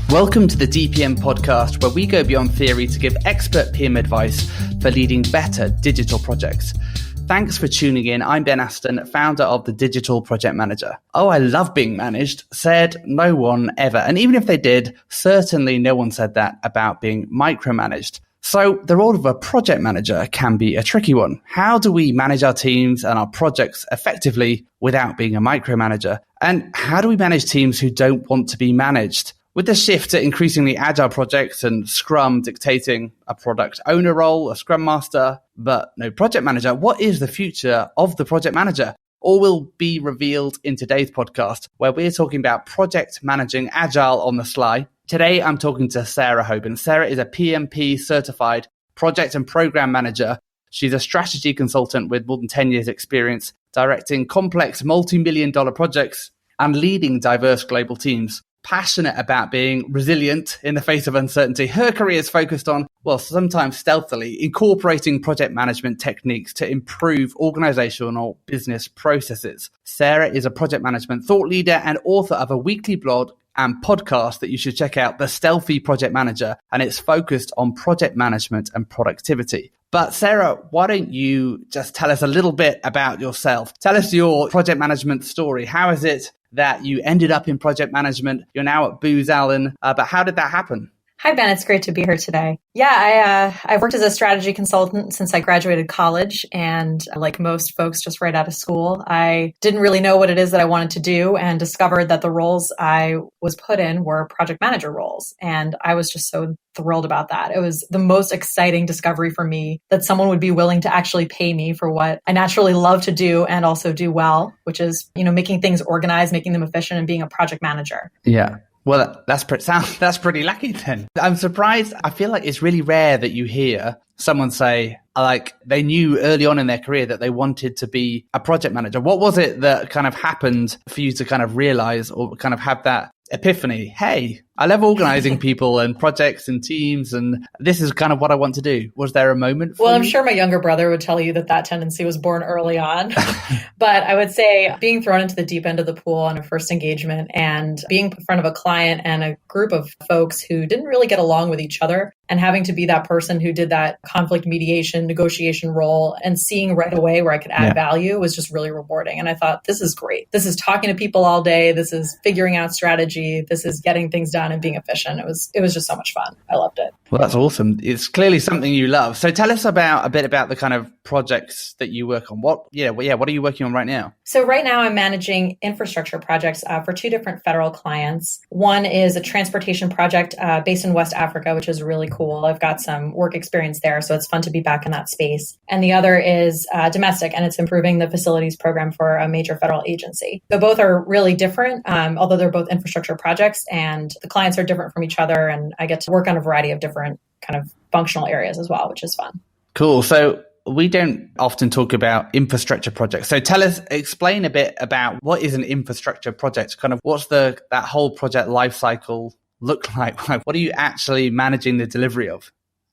Welcome to the DPM podcast, where we go beyond theory to give expert PM advice for leading better digital projects. Thanks for tuning in. I'm Ben Aston, founder of the Digital Project Manager. Oh, I love being managed, said no one ever. And even if they did, certainly no one said that about being micromanaged. So the role of a project manager can be a tricky one. How do we manage our teams and our projects effectively without being a micromanager? And how do we manage teams who don't want to be managed? With the shift to increasingly agile projects and Scrum dictating a product owner role, a Scrum master, but no project manager, what is the future of the project manager? All will be revealed in today's podcast, where we're talking about project managing Agile on the sly. Today, I'm talking to Sarah Hoban. Sarah is a PMP-certified project and program manager. She's a strategy consultant with more than 10 years experience directing complex multi-million-dollar projects and leading diverse global teams. Passionate about being resilient in the face of uncertainty, her career is focused on, well, sometimes stealthily, incorporating project management techniques to improve organizational business processes. Sarah is a project management thought leader and author of a weekly blog and podcast that you should check out, The Stealthy Project Manager, and it's focused on project management and productivity. But Sarah, why don't you just tell us a little bit about yourself? Tell us your project management story. How is it that you ended up in project management? You're now at Booz, but how did that happen? Hi, Ben. It's great to be here today. Yeah, I've worked as a strategy consultant since I graduated college. And like most folks just right out of school, I didn't really know what it is that I wanted to do and discovered that the roles I was put in were project manager roles. And I was just so thrilled about that. It was the most exciting discovery for me that someone would be willing to actually pay me for what I naturally love to do and also do well, which is, making things organized, making them efficient, and being a project manager. Yeah. Well, that's pretty lucky then. I'm surprised. I feel like it's really rare that you hear someone say, like, they knew early on in their career that they wanted to be a project manager. What was it that kind of happened for you to kind of realize or kind of have that epiphany? Hey, I love organizing people and projects and teams, and this is kind of what I want to do. Was there a moment for Well, you? I'm sure my younger brother would tell you that tendency was born early on. But I would say being thrown into the deep end of the pool on a first engagement and being in front of a client and a group of folks who didn't really get along with each other and having to be that person who did that conflict mediation, negotiation role and seeing right away where I could add value was just really rewarding. And I thought, this is great. This is talking to people all day. This is figuring out strategy. This is getting things done and being efficient. It was just so much fun. I loved it. Well, that's awesome. It's clearly something you love. So tell us a bit about the kind of projects that you work on. What are you working on right now? So right now I'm managing infrastructure projects for two different federal clients. One is a transportation project based in West Africa, which is really cool. I've got some work experience there, so it's fun to be back in that space. And the other is domestic, and it's improving the facilities program for a major federal agency. So both are really different, although they're both infrastructure projects, and the clients are different from each other, and I get to work on a variety of different kind of functional areas as well, which is fun. Cool. So we don't often talk about infrastructure projects. So explain a bit about what is an infrastructure project, kind of what's that whole project life cycle look like? What are you actually managing the delivery of?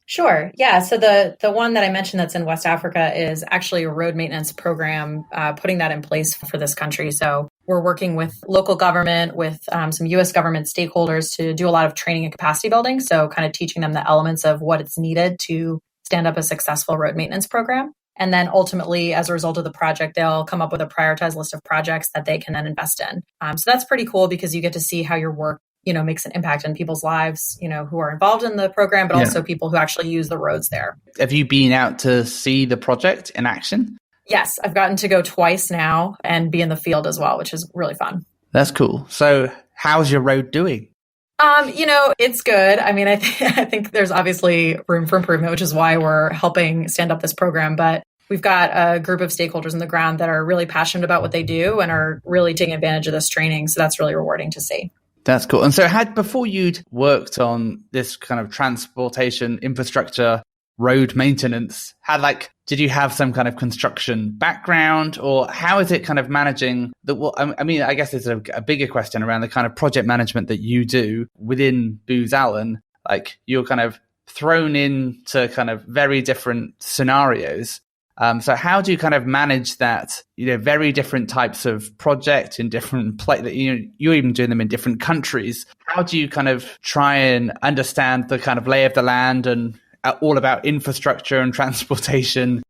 Sure. Yeah. So the one that I mentioned that's in West Africa is actually a road maintenance program, putting that in place for this country. So we're working with local government, with some U.S. government stakeholders to do a lot of training and capacity building. So kind of teaching them the elements of what it's needed to stand up a successful road maintenance program. And then ultimately, as a result of the project, they'll come up with a prioritized list of projects that they can then invest in. So that's pretty cool because you get to see how your work makes an impact in people's lives, who are involved in the program, but also people who actually use the roads there. Have you been out to see the project in action? Yes, I've gotten to go twice now and be in the field as well, which is really fun. That's cool. So how's your road doing? It's good. I mean, I think there's obviously room for improvement, which is why we're helping stand up this program. But we've got a group of stakeholders on the ground that are really passionate about what they do and are really taking advantage of this training. So that's really rewarding to see. That's cool. And so before you'd worked on this kind of transportation infrastructure, road maintenance, did you have some kind of construction background, or how is it kind of managing I guess there's a bigger question around the kind of project management that you do within Booz Allen. Like, you're kind of thrown into kind of very different scenarios. So how do you kind of manage that, very different types of project in different you're even doing them in different countries. How do you kind of try and understand the kind of lay of the land and all about infrastructure and transportation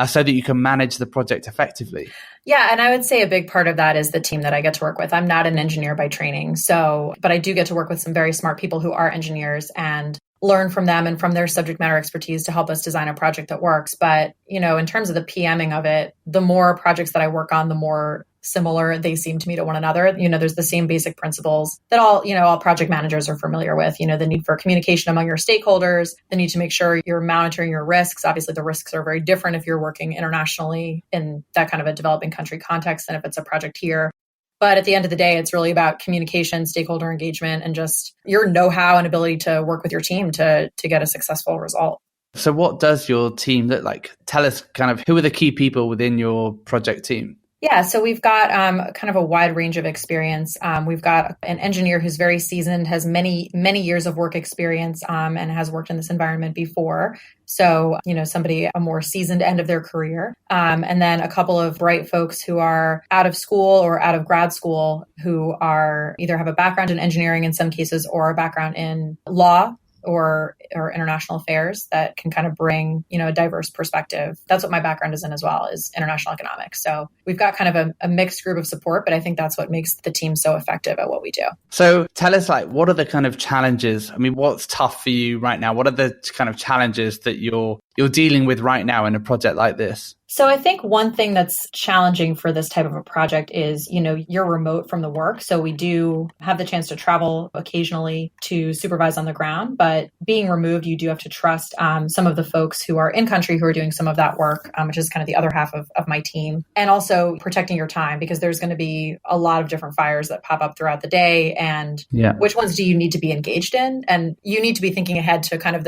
so that you can manage the project effectively? Yeah. And I would say a big part of that is the team that I get to work with. I'm not an engineer by training. But I do get to work with some very smart people who are engineers and learn from them and from their subject matter expertise to help us design a project that works. But, in terms of the PMing of it, the more projects that I work on, the more similar they seem to me to one another. There's the same basic principles that all project managers are familiar with, the need for communication among your stakeholders, the need to make sure you're monitoring your risks. Obviously, the risks are very different if you're working internationally in that kind of a developing country context than if it's a project here. But at the end of the day, it's really about communication, stakeholder engagement, and just your know-how and ability to work with your team to get a successful result. So what does your team look like? Tell us kind of who are the key people within your project team? Yeah, so we've got kind of a wide range of experience. We've got an engineer who's very seasoned, has many, many years of work experience, and has worked in this environment before. So, somebody a more seasoned end of their career. And then a couple of bright folks who are out of school or out of grad school who are either have a background in engineering in some cases or a background in law or international affairs that can kind of bring, a diverse perspective. That's what my background is in as well, is international economics. So we've got kind of a mixed group of support, but I think that's what makes the team so effective at what we do. So tell us, what are the kind of challenges? I mean, what's tough for you right now? What are the kind of challenges that you're dealing with right now in a project like this? So I think one thing that's challenging for this type of a project is, you're remote from the work. So we do have the chance to travel occasionally to supervise on the ground, but being removed, you do have to trust some of the folks who are in country who are doing some of that work, which is kind of the other half of my team. And also protecting your time, because there's going to be a lot of different fires that pop up throughout the day. And which ones do you need to be engaged in? And you need to be thinking ahead to kind of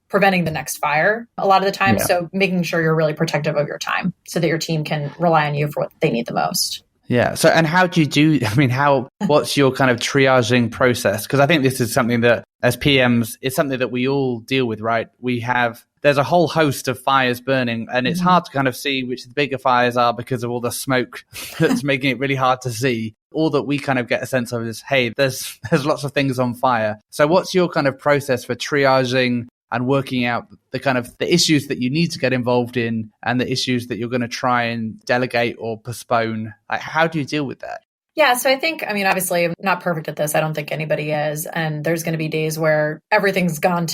preventing the next fire a lot of the time. Yeah. So making sure you're really protective of your time so that your team can rely on you for what they need the most. Yeah. So, and how do you what's your kind of triaging process? Because I think this is something that as PMs, it's something that we all deal with, right? There's a whole host of fires burning, and it's hard to kind of see which the bigger fires are because of all the smoke that's making it really hard to see. All that we kind of get a sense of is, hey, there's lots of things on fire. So what's your kind of process for triaging and working out the issues that you need to get involved in and the issues that you're going to try and delegate or postpone? How do you deal with that? Yeah. So I think, obviously I'm not perfect at this. I don't think anybody is. And there's going to be days where everything's gone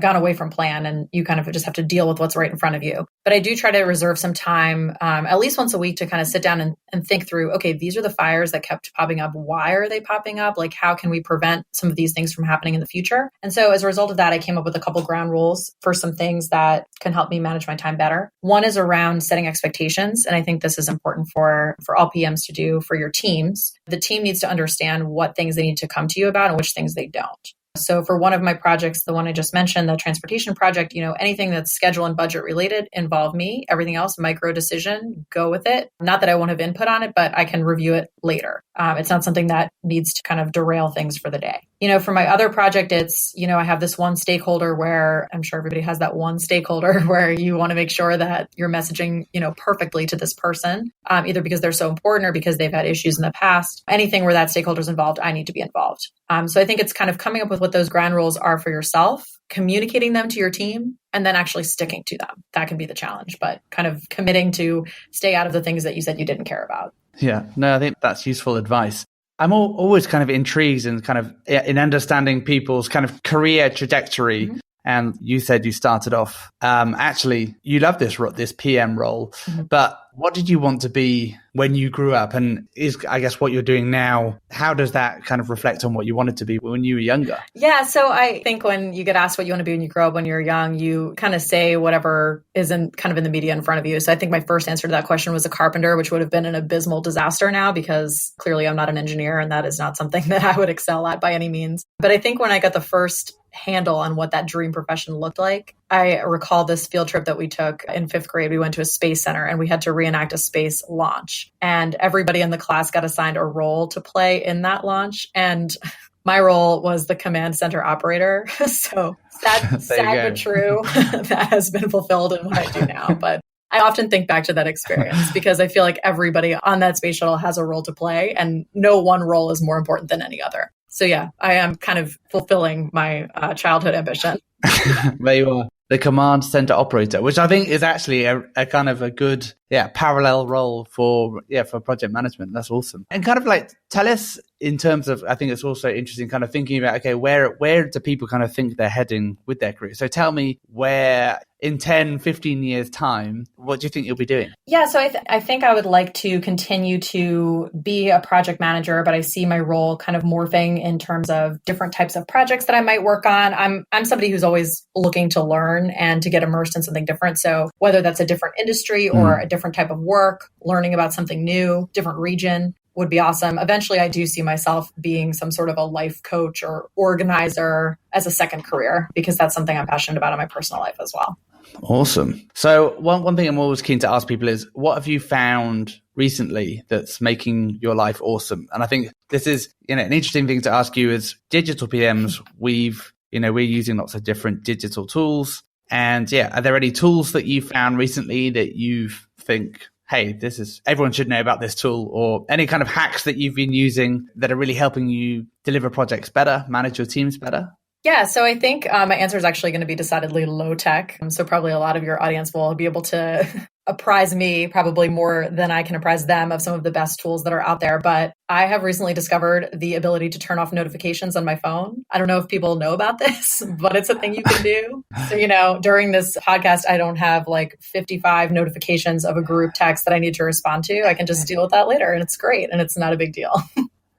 away from plan and you kind of just have to deal with what's right in front of you. But I do try to reserve some time, at least once a week, to kind of sit down and think through, okay, these are the fires that kept popping up. Why are they popping up? How can we prevent some of these things from happening in the future? And so as a result of that, I came up with a couple ground rules for some things that can help me manage my time better. One is around setting expectations. And I think this is important for all PMs to do for your teams. The team needs to understand what things they need to come to you about and which things they don't. So for one of my projects, the one I just mentioned, the transportation project, anything that's schedule and budget related involve me. Everything else, micro decision, go with it. Not that I won't have input on it, but I can review it later. It's not something that needs to kind of derail things for the day. For my other project, it's, I have this one stakeholder where I'm sure everybody has that one stakeholder where you want to make sure that you're messaging, perfectly to this person, either because they're so important or because they've had issues in the past. Anything where that stakeholder's involved, I need to be involved. So I think it's kind of coming up with what those ground rules are for yourself, communicating them to your team, and then actually sticking to them. That can be the challenge, but kind of committing to stay out of the things that you said you didn't care about. Yeah, no, I think that's useful advice. I'm always kind of intrigued and kind of in understanding people's kind of career trajectory. Mm-hmm. And you said you started off, actually, you love this PM role, but what did you want to be when you grew up? And I guess what you're doing now, how does that kind of reflect on what you wanted to be when you were younger? Yeah. So I think when you get asked what you want to be when you grow up when you're young, you kind of say whatever isn't kind of in the media in front of you. So I think my first answer to that question was a carpenter, which would have been an abysmal disaster now because clearly I'm not an engineer and that is not something that I would excel at by any means. But I think when I got the first handle on what that dream profession looked like, I recall this field trip that we took in 5th grade. We went to a space center and we had to reenact a space launch. And everybody in the class got assigned a role to play in that launch. And my role was the command center operator. So sad but true, that has been fulfilled in what I do now. But I often think back to that experience because I feel like everybody on that space shuttle has a role to play and no one role is more important than any other. So yeah, I am kind of fulfilling my childhood ambition. There you are. The command center operator, which I think is actually a kind of a good, parallel role for project management. That's awesome. And kind of like, tell us in terms of, I think it's also interesting kind of thinking about, okay, where do people kind of think they're heading with their career? So tell me where in 10, 15 years time, what do you think you'll be doing? Yeah, so I think I would like to continue to be a project manager, but I see my role kind of morphing in terms of different types of projects that I might work on. I'm somebody who's always looking to learn and to get immersed in something different. So whether that's a different industry or a different type of work, learning about something new, different region would be awesome. Eventually, I do see myself being some sort of a life coach or organizer as a second career, because that's something I'm passionate about in my personal life as well. Awesome. So one thing I'm always keen to ask people is, what have you found recently that's making your life awesome? And I think this is, an interesting thing to ask you as digital PMs. We're using lots of different digital tools. And are there any tools that you found recently that you think, hey, everyone should know about this tool, or any kind of hacks that you've been using that are really helping you deliver projects better, manage your teams better? Yeah, so I think my answer is actually going to be decidedly low tech. So probably a lot of your audience will be able to apprise me probably more than I can apprise them of some of the best tools that are out there. But I have recently discovered the ability to turn off notifications on my phone. I don't know if people know about this, but it's a thing you can do. So, during this podcast, I don't have like 55 notifications of a group text that I need to respond to. I can just deal with that later, and it's great. And it's not a big deal.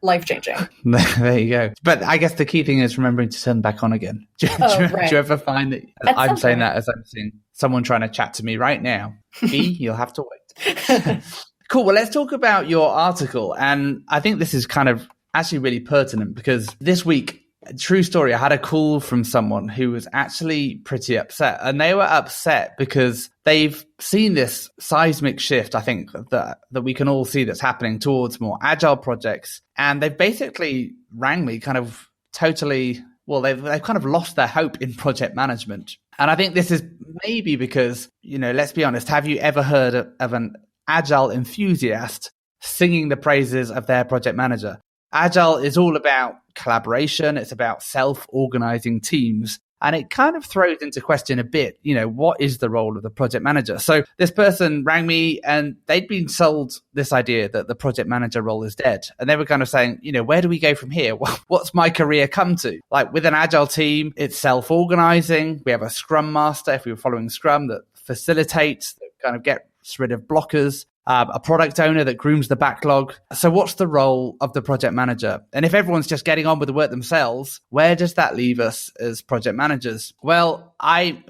Life-changing. There you go. But I guess the key thing is remembering to turn back on again. Do you ever find that I'm saying that as I'm seeing someone trying to chat to me right now? You'll have to wait. Cool. Well, let's talk about your article. And I think this is kind of actually really pertinent because this week, true story, I had a call from someone who was actually pretty upset. And they were upset because they've seen this seismic shift, I think, that we can all see that's happening towards more agile projects. And they've basically rang me kind of totally, they've kind of lost their hope in project management. And I think this is maybe because, let's be honest, have you ever heard of an agile enthusiast singing the praises of their project manager? Agile is all about collaboration. It's about self-organizing teams. And it kind of throws into question a bit, what is the role of the project manager? So this person rang me and they'd been sold this idea that the project manager role is dead. And they were kind of saying, where do we go from here? What's my career come to? Like with an agile team, it's self-organizing. We have a scrum master, if we were following Scrum, that facilitates, that kind of gets rid of blockers. A product owner that grooms the backlog. So what's the role of the project manager? And if everyone's just getting on with the work themselves, where does that leave us as project managers? Well, I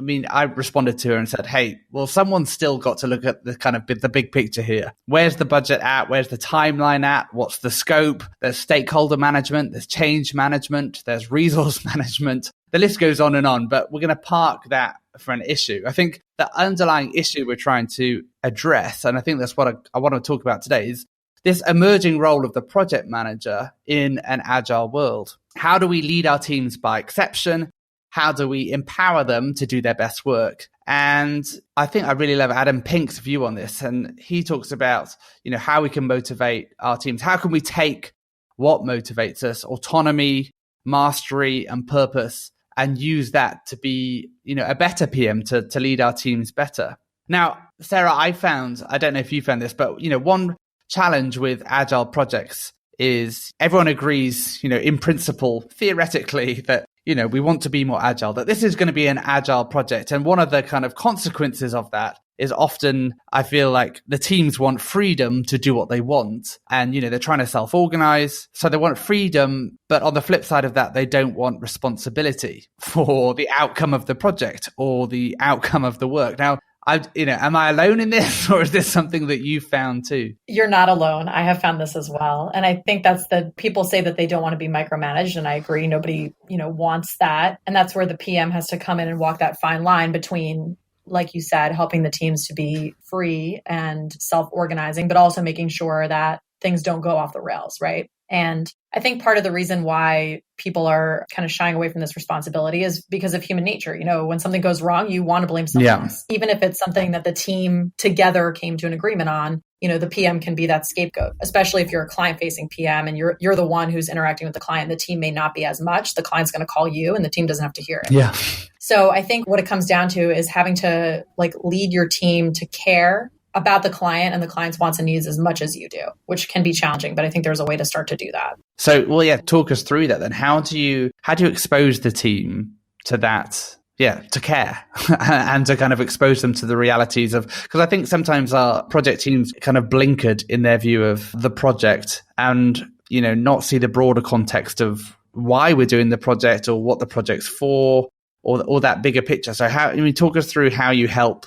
responded to her and said, hey, someone's still got to look at the kind of the big picture here. Where's the budget at? Where's the timeline at? What's the scope? There's stakeholder management. There's change management. There's resource management. The list goes on, but we're going to park that for an issue. I think the underlying issue we're trying to address, and I think that's what I want to talk about today, is this emerging role of the project manager in an agile world. How do we lead our teams by exception? How do we empower them to do their best work? And I think I really love Adam Pink's view on this. And he talks about, how we can motivate our teams. How can we take what motivates us, autonomy, mastery, and purpose, and use that to be, a better PM to lead our teams better. Now, Sarah, I don't know if you found this, but, one challenge with agile projects is everyone agrees, in principle, theoretically, that, we want to be more agile, that this is going to be an agile project. And one of the kind of consequences of that is often, I feel like the teams want freedom to do what they want. And, they're trying to self-organize. So they want freedom. But on the flip side of that, they don't want responsibility for the outcome of the project or the outcome of the work. Now, am I alone in this, or is this something that you found too? You're not alone. I have found this as well. And I think that's people say that they don't want to be micromanaged. And I agree. Nobody, wants that. And that's where the PM has to come in and walk that fine line between, like you said, helping the teams to be free and self-organizing, but also making sure that things don't go off the rails, right? And I think part of the reason why people are kind of shying away from this responsibility is because of human nature. When something goes wrong, you want to blame someone else. Even if it's something that the team together came to an agreement on, the PM can be that scapegoat, especially if you're a client-facing PM and you're the one who's interacting with the client. The team may not be as much. The client's going to call you and the team doesn't have to hear it. Yeah. So I think what it comes down to is having to lead your team to care about the client and the client's wants and needs as much as you do, which can be challenging, but I think there's a way to start to do that. So, talk us through that then. How do you expose the team to that? To care and to kind of expose them to the realities of, because I think sometimes our project teams kind of blinkered in their view of the project and, not see the broader context of why we're doing the project or what the project's for or that bigger picture. So talk us through how you help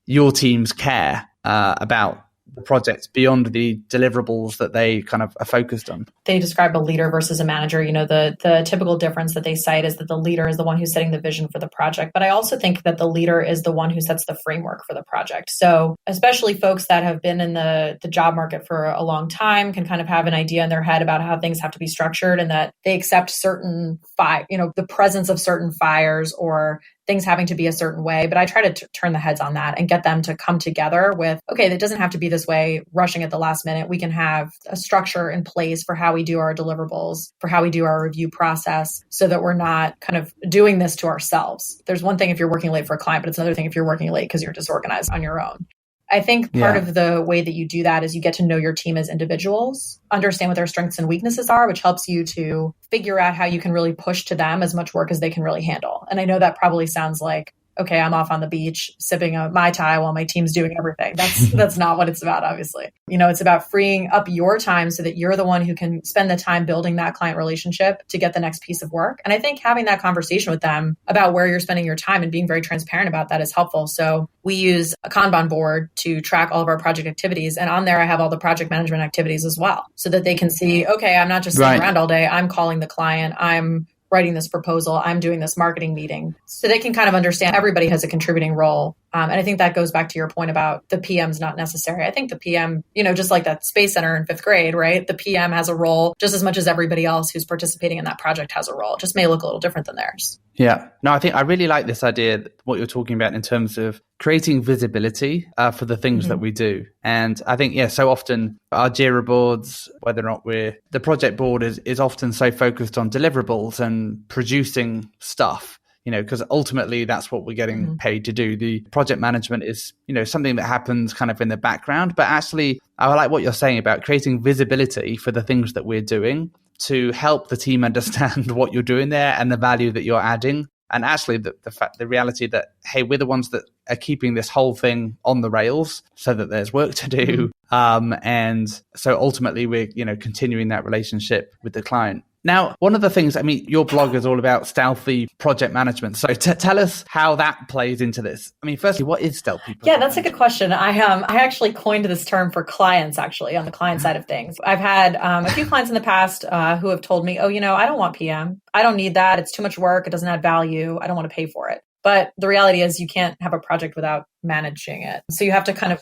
your teams care about the project beyond the deliverables that they kind of are focused on. They describe a leader versus a manager. The typical difference that they cite is that the leader is the one who's setting the vision for the project. But I also think that the leader is the one who sets the framework for the project. So especially folks that have been in the job market for a long time can kind of have an idea in their head about how things have to be structured and that they accept certain the presence of certain fires or things having to be a certain way. But I try to turn the heads on that and get them to come together with, okay, that doesn't have to be this way, rushing at the last minute. We can have a structure in place for how we do our deliverables, for how we do our review process, so that we're not kind of doing this to ourselves. There's one thing if you're working late for a client, but it's another thing if you're working late because you're disorganized on your own. I think part of the way that you do that is you get to know your team as individuals, understand what their strengths and weaknesses are, which helps you to figure out how you can really push to them as much work as they can really handle. And I know that probably sounds like, okay, I'm off on the beach sipping a Mai Tai while my team's doing everything. That's not what it's about, obviously. It's about freeing up your time so that you're the one who can spend the time building that client relationship to get the next piece of work. And I think having that conversation with them about where you're spending your time and being very transparent about that is helpful. So we use a Kanban board to track all of our project activities. And on there, I have all the project management activities as well, so that they can see, okay, I'm not just sitting around all day. I'm calling the client. I'm writing this proposal, I'm doing this marketing meeting. So they can kind of understand everybody has a contributing role. And I think that goes back to your point about the PM's not necessary. I think the PM, just like that space center in 5th grade, right? The PM has a role just as much as everybody else who's participating in that project has a role. It just may look a little different than theirs. Yeah. No, I think I really like this idea, what you're talking about in terms of creating visibility for the things that we do. And I think, so often our JIRA boards, whether or not the project board is often so focused on deliverables and producing stuff, because ultimately that's what we're getting paid to do. The project management is, something that happens kind of in the background, but actually I like what you're saying about creating visibility for the things that we're doing to help the team understand what you're doing there and the value that you're adding. And actually the reality that, hey, we're the ones that are keeping this whole thing on the rails so that there's work to do. And so ultimately we're, continuing that relationship with the client. Now, one of the things, your blog is all about stealthy project management. So tell us how that plays into this. Firstly, what is stealthy project that's a good question. I actually coined this term for clients, actually, on the client side of things. I've had a few clients in the past who have told me, I don't want PM. I don't need that. It's too much work. It doesn't add value. I don't want to pay for it. But the reality is you can't have a project without managing it. So you have to kind of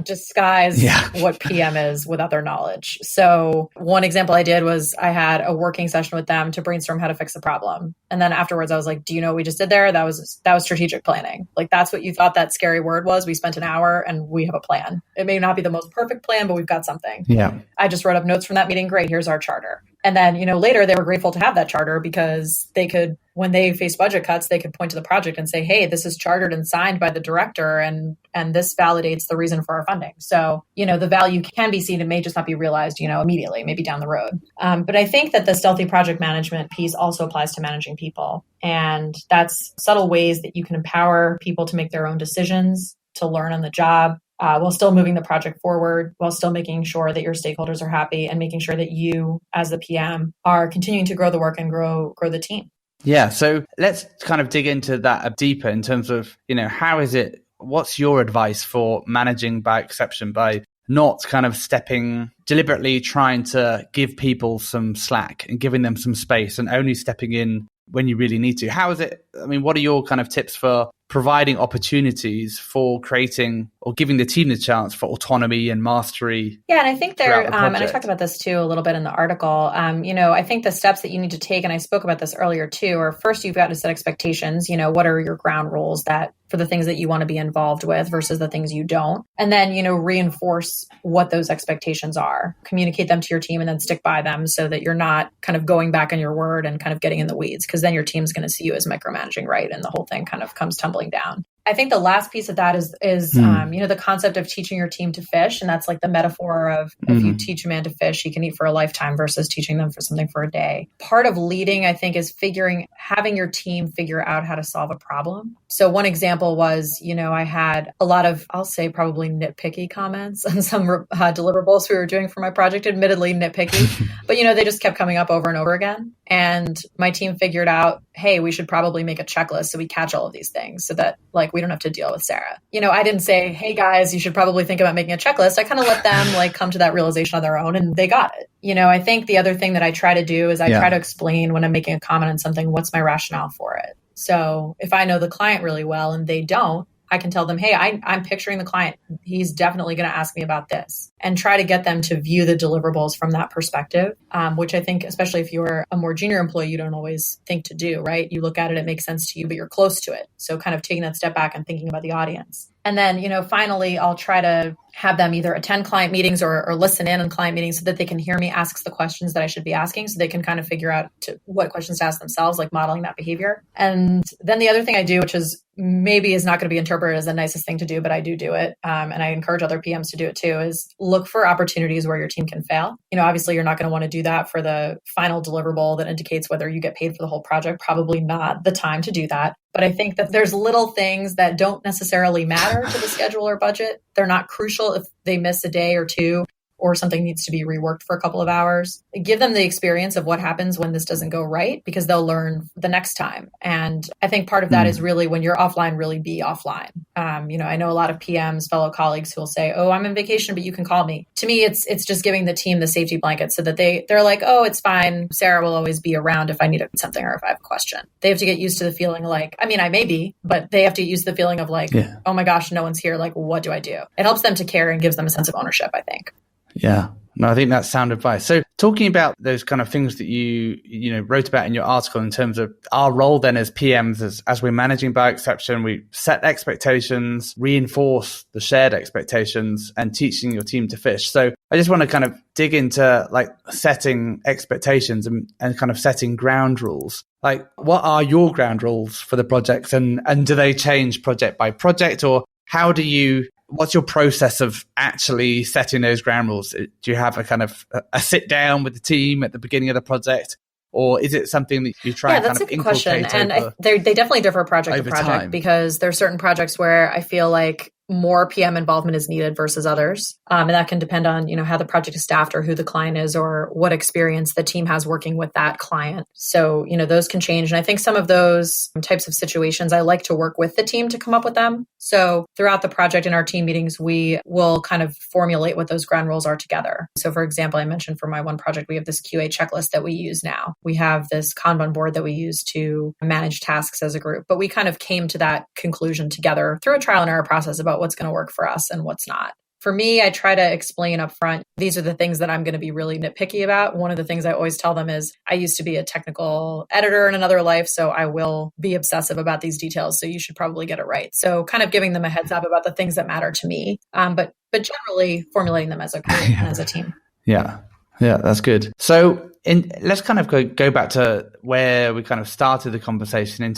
disguise what PM is without their knowledge. So one example I did was I had a working session with them to brainstorm how to fix the problem. And then afterwards I was like, do you know what we just did there? That was strategic planning. Like, that's what you thought that scary word was. We spent an hour and we have a plan. It may not be the most perfect plan, but we've got something. Yeah. I just wrote up notes from that meeting. Great. Here's our charter. And then, later they were grateful to have that charter because they could, when they faced budget cuts, they could point to the project and say, hey, this is chartered and signed by the director and this validates the reason for our funding. So, the value can be seen. It may just not be realized, immediately, maybe down the road. But I think that the stealthy project management piece also applies to managing people. And that's subtle ways that you can empower people to make their own decisions, to learn on the job, while still moving the project forward, while still making sure that your stakeholders are happy and making sure that you, as the PM, are continuing to grow the work and grow the team. Yeah. So let's kind of dig into that deeper in terms of, what's your advice for managing by exception, by not kind of deliberately trying to give people some slack and giving them some space and only stepping in when you really need to? How is it? What are your kind of tips for providing opportunities for creating or giving the team the chance for autonomy and mastery. Yeah, and I think and I talked about this too a little bit in the article. I think the steps that you need to take, and I spoke about this earlier too, are first you've got to set expectations. What are your ground rules that for the things that you want to be involved with versus the things you don't. And then, reinforce what those expectations are, communicate them to your team and then stick by them so that you're not kind of going back on your word and kind of getting in the weeds, because then your team's going to see you as micromanaging, right? And the whole thing kind of comes tumbling down. I think the last piece of that is the concept of teaching your team to fish. And that's like the metaphor of if you teach a man to fish, he can eat for a lifetime versus teaching them for something for a day. Part of leading, I think, is having your team figure out how to solve a problem. So one example was, I had a lot of, I'll say probably nitpicky comments on some deliverables we were doing for my project, admittedly nitpicky, but they just kept coming up over and over again. And my team figured out, hey, we should probably make a checklist so we catch all of these things so that we don't have to deal with Sarah. I didn't say, hey guys, you should probably think about making a checklist. I kind of let them come to that realization on their own, and they got it. I think the other thing that I try to do is I try to explain when I'm making a comment on something, what's my rationale for it? So if I know the client really well and they don't, I can tell them, hey, I'm picturing the client. He's definitely going to ask me about this, and try to get them to view the deliverables from that perspective, which I think, especially if you're a more junior employee, you don't always think to do, right? You look at it, it makes sense to you, but you're close to it. So kind of taking that step back and thinking about the audience. And then, finally, I'll try to have them either attend client meetings or listen in on client meetings so that they can hear me ask the questions that I should be asking, so they can kind of figure out what questions to ask themselves, like modeling that behavior. And then the other thing I do, which is not going to be interpreted as the nicest thing to do, but I do it. And I encourage other PMs to do it too, is look for opportunities where your team can fail. Obviously you're not going to want to do that for the final deliverable that indicates whether you get paid for the whole project. Probably not the time to do that. But I think that there's little things that don't necessarily matter to the schedule or budget. They're not crucial if they miss a day or two, or something needs to be reworked for a couple of hours. Give them the experience of what happens when this doesn't go right, because they'll learn the next time. And I think part of that is really, when you're offline, really be offline. I know a lot of PMs, fellow colleagues, who will say, oh, I'm on vacation, but you can call me. To me, it's just giving the team the safety blanket so that they're like, oh, it's fine. Sarah will always be around if I need something or if I have a question. They have to get used to the feeling I may be, but they have to get used to the feeling of oh my gosh, no one's here. What do I do? It helps them to care and gives them a sense of ownership, I think. Yeah. No, I think that's sound advice. So talking about those kind of things that you wrote about in your article in terms of our role then as PMs, as we're managing by exception, we set expectations, reinforce the shared expectations, and teaching your team to fish. So I just want to kind of dig into setting expectations and kind of setting ground rules. What are your ground rules for the projects, and do they change project by project, or what's your process of actually setting those ground rules? Do you have a kind of a sit down with the team at the beginning of the project, or is it something that you try and kind of inculcate? Question. And they definitely differ project to project time, because there are certain projects where I feel like more PM involvement is needed versus others. And that can depend on, how the project is staffed or who the client is or what experience the team has working with that client. So, those can change. And I think some of those types of situations, I like to work with the team to come up with them. So throughout the project in our team meetings, we will kind of formulate what those ground rules are together. So for example, I mentioned for my one project, we have this QA checklist that we use now. We have this Kanban board that we use to manage tasks as a group. But we kind of came to that conclusion together through a trial and error process about what's going to work for us and what's not. For me, I try to explain up front, these are the things that I'm going to be really nitpicky about. One of the things I always tell them is, I used to be a technical editor in another life, so I will be obsessive about these details. So you should probably get it right. So kind of giving them a heads up about the things that matter to me, but generally formulating them as a group and as a team. Yeah, that's good. So let's kind of go back to where we kind of started the conversation in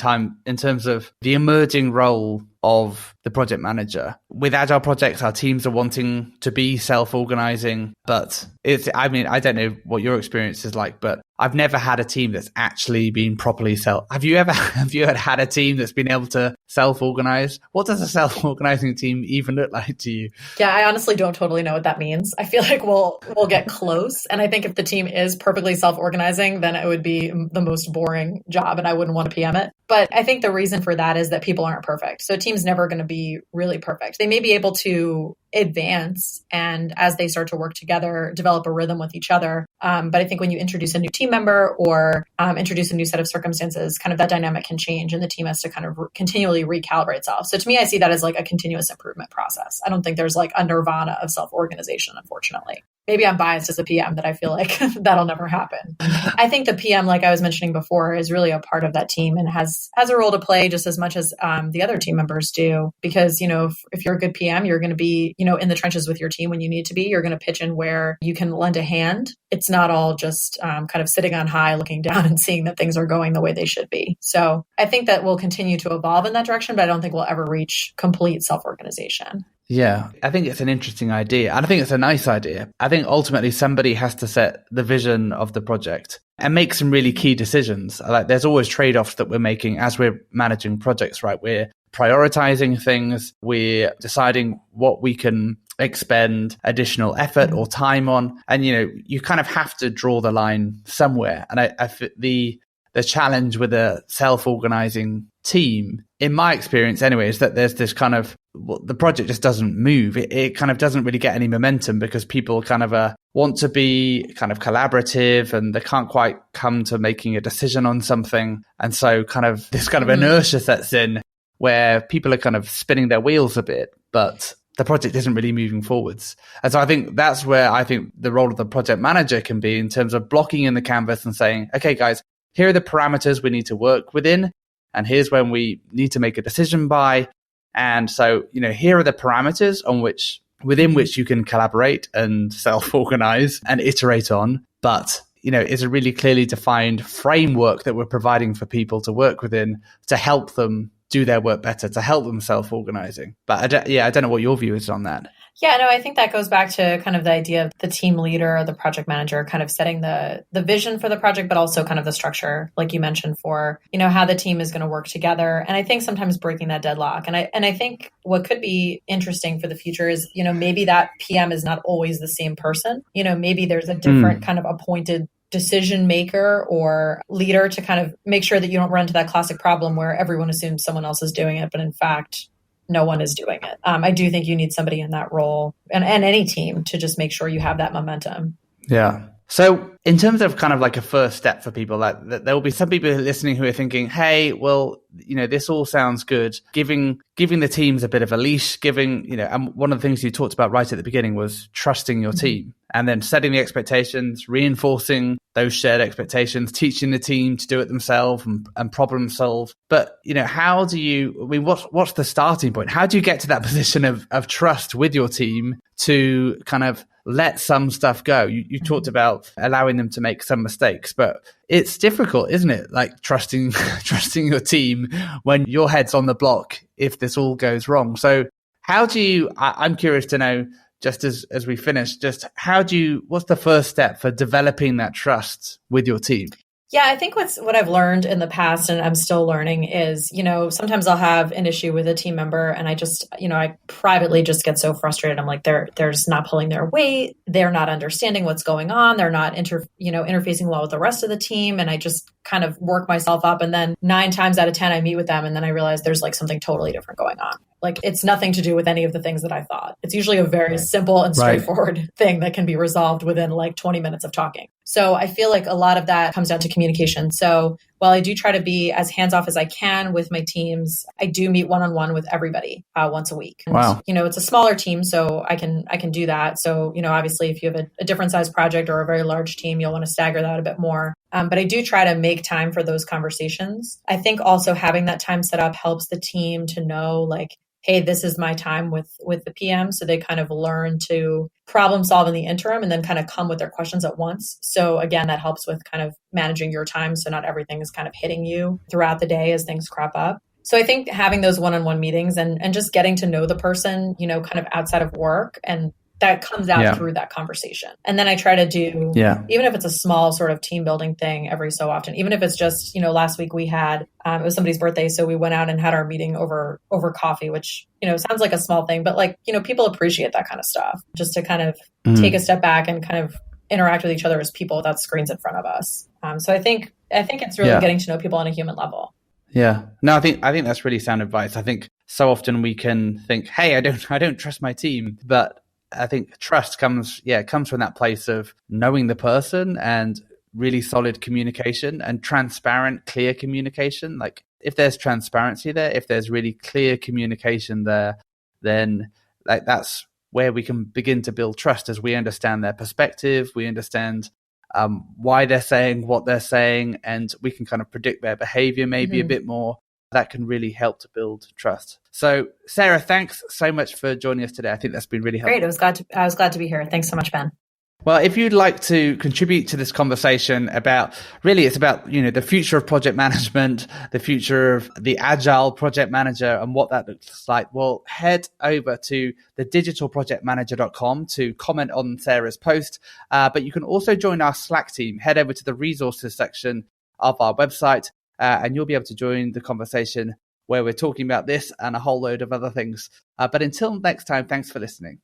terms of the emerging role of the project manager. With Agile projects, our teams are wanting to be self-organizing, but I don't know what your experience is like, but I've never had a team that's actually been properly have you ever had a team that's been able to self-organize? What does a self-organizing team even look like to you? Yeah, I honestly don't totally know what that means. I feel like we'll get close. And I think if the team is perfectly self-organizing, then it would be the most boring job and I wouldn't want to PM it. But I think the reason for that is that people aren't perfect. So a team team's never going to be really perfect. They may be able to advance and as they start to work together, develop a rhythm with each other. But I think when you introduce a new team member or introduce a new set of circumstances, kind of that dynamic can change and the team has to kind of continually recalibrate itself. So to me, I see that as like a continuous improvement process. I don't think there's like a nirvana of self-organization, unfortunately. Maybe I'm biased as a PM that I feel like that'll never happen. I think the PM, like I was mentioning before, is really a part of that team and has a role to play just as much as the other team members do. Because, if you're a good PM, you're going to be, in the trenches with your team when you need to be. You're going to pitch in where you can lend a hand. It's not all just kind of sitting on high, looking down and seeing that things are going the way they should be. So I think that we'll continue to evolve in that direction, but I don't think we'll ever reach complete self-organization. Yeah, I think it's an interesting idea. And I think it's a nice idea. I think ultimately somebody has to set the vision of the project and make some really key decisions. Like there's always trade-offs that we're making as we're managing projects, right? We're prioritizing things. We're deciding what we can expend additional effort or time on. And, you kind of have to draw the line somewhere. And the challenge with a self-organizing team, in my experience anyway, is that there's this kind of, the project just doesn't move. It kind of doesn't really get any momentum because people kind of want to be kind of collaborative and they can't quite come to making a decision on something. And so kind of this kind of inertia sets in where people are kind of spinning their wheels a bit, but the project isn't really moving forwards. And so I think that's where I think the role of the project manager can be in terms of blocking in the canvas and saying, okay, guys, here are the parameters we need to work within. And here's when we need to make a decision by. And so, here are the parameters within which you can collaborate and self-organize and iterate on. But, it's a really clearly defined framework that we're providing for people to work within to help them do their work better, to help them self-organizing. But I don't know what your view is on that. Yeah, no, I think that goes back to kind of the idea of the team leader or the project manager kind of setting the vision for the project, but also kind of the structure, like you mentioned, for, how the team is going to work together. And I think sometimes breaking that deadlock. And I think what could be interesting for the future is, maybe that PM is not always the same person. Maybe there's a different kind of appointed decision maker or leader to kind of make sure that you don't run into that classic problem where everyone assumes someone else is doing it, but in fact, no one is doing it. I do think you need somebody in that role and any team to just make sure you have that momentum. Yeah. So in terms of kind of like a first step for people, like there will be some people listening who are thinking, hey, well, this all sounds good. Giving the teams a bit of a leash, and one of the things you talked about right at the beginning was trusting your team and then setting the expectations, reinforcing those shared expectations, teaching the team to do it themselves and problem solve. But, how do you, what's the starting point? How do you get to that position of trust with your team to kind of let some stuff go? You talked about allowing them to make some mistakes, but it's difficult, isn't it? Like trusting your team when your head's on the block if this all goes wrong. So how do you, I'm curious to know, just as we finish, just what's the first step for developing that trust with your team? Yeah, I think what I've learned in the past, and I'm still learning, is, sometimes I'll have an issue with a team member and I just, I privately just get so frustrated. I'm like, they're just not pulling their weight. They're not understanding what's going on. They're not interfacing well with the rest of the team. And I just kind of work myself up. And then 9 times out of 10, I meet with them. And then I realize there's like something totally different going on. Like it's nothing to do with any of the things that I thought. It's usually a very simple and straightforward thing that can be resolved within like 20 minutes of talking. So I feel like a lot of that comes down to communication. So while I do try to be as hands-off as I can with my teams, I do meet one-on-one with everybody once a week. And, wow. It's a smaller team, so I can do that. So, obviously if you have a different size project or a very large team, you'll want to stagger that a bit more. But I do try to make time for those conversations. I think also having that time set up helps the team to know like, hey, this is my time with the PM. So they kind of learn to problem solve in the interim and then kind of come with their questions at once. So again, that helps with kind of managing your time. So not everything is kind of hitting you throughout the day as things crop up. So I think having those one-on-one meetings and just getting to know the person, kind of outside of work, and that comes out through that conversation. And then I try to do, even if it's a small sort of team building thing every so often, even if it's just, last week we had, it was somebody's birthday. So we went out and had our meeting over coffee, which, sounds like a small thing, but like, people appreciate that kind of stuff, just to kind of take a step back and kind of interact with each other as people without screens in front of us. So I think it's really getting to know people on a human level. Yeah. No, I think that's really sound advice. I think so often we can think, hey, I don't trust my team. But I think trust comes from that place of knowing the person and really solid communication and transparent, clear communication. Like if there's transparency there, if there's really clear communication there, then like that's where we can begin to build trust as we understand their perspective, we understand why they're saying what they're saying, and we can kind of predict their behavior maybe a bit more. That can really help to build trust. So, Sarah, thanks so much for joining us today. I think that's been really helpful. Great. I was glad to be here. Thanks so much, Ben. Well, if you'd like to contribute to this conversation it's about, the future of project management, the future of the Agile project manager and what that looks like, well, head over to thedigitalprojectmanager.com to comment on Sarah's post. But you can also join our Slack team. Head over to the resources section of our website, and you'll be able to join the conversation where we're talking about this and a whole load of other things. But until next time, thanks for listening.